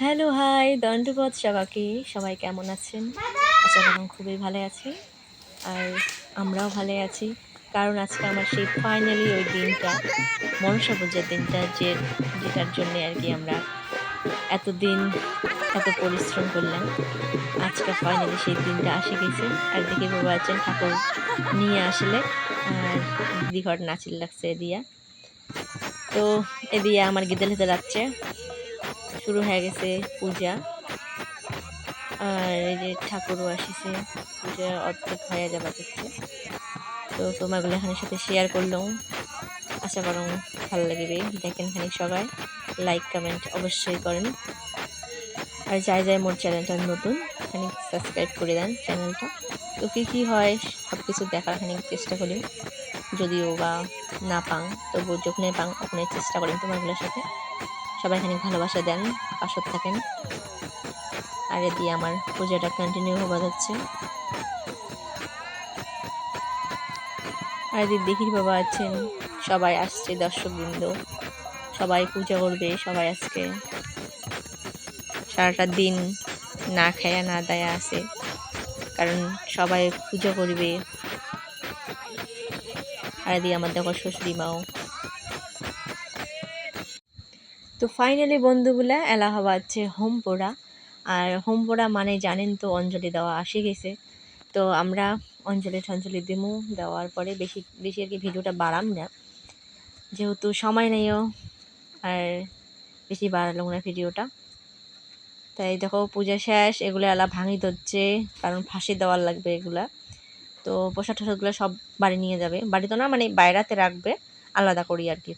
Hello hi দণ্ডবোধ সবাইকে। সবাই কেমন আছেন? আশা করি খুবই ভালো আছি। আর আমরাও ভালো আছি, কারণ আজকে আমার সেই ফাইনালি ওই দিনটা, মনসা পূজার দিনটা, যেটার জন্যে আর কি আমরা এতদিন এত পরিশ্রম করলাম। আজকে ফাইনালি সেই দিনটা আসে গেছে। আর দেখি বাবা আছেন ঠাকুর নিয়ে আসলে, আর দিদি ঘর নাচিল লাগছে দিয়া। তো এদিকে আমার গিদেল হেতে যাচ্ছে, শুরু হয়ে গেছে পূজা। আর এই যে ঠাকুরও আসিছে, পূজা অর্ধেক হয়ে যাবা করছে। তো তোমাগুলো এখানের সাথে শেয়ার করলাম, আশা করো ভালো লাগবে। দেখেন খানিক সবাই লাইক কমেন্ট অবশ্যই করেন। আর যাই যাই মোর চ্যানেলটা নতুন, খানিক সাবস্ক্রাইব করে দেন চ্যানেলটা। তো কী হয় সব কিছু দেখার খানিক চেষ্টা করি, যদিও বা না পাং তবু যখনই পাং ওখানে চেষ্টা করেন তোমাগুলোর সাথে। সবাই খানিক ভালোবাসা দেন, পাশে থাকেন। আর এদিকে আমার পূজাটা কন্টিনিউ হওয়া যাচ্ছে। আর এদিকে দেখির বাবা আছেন, সবাই আসছে, দর্শকবৃন্দ সবাই পূজা করবে। সবাই আজকে সারাটা দিন না খায়া না দায়া আছে, কারণ সবাই পুজো করবে। আর এদিকে আমার দেখো শ্বশুরি মাও। তো ফাইনালি বন্ধুগুলা এলা হওয়া আছে হোম পোড়া। আর হোম পোড়া মানে জানেন তো, অঞ্জলি দেওয়া আসে গেছে। তো আমরা অঞ্জলি দিমু, দেওয়ার পরে বেশি বেশি আর কি ভিডিওটা বাড়াম না, যেহেতু সময় নেইও, আর বেশি বাড়ালো না ভিডিওটা। তাই দেখো পূজা শেষ, এগুলো এলা ভাঙি ধরছে, কারণ ফাঁসি দেওয়ার লাগবে এগুলা। তো প্রসাদ টসাদগুলো সব বাড়ি নিয়ে যাবে, বাড়ি তো না মানে বাইরাতে রাখবে আলাদা করি আর কি।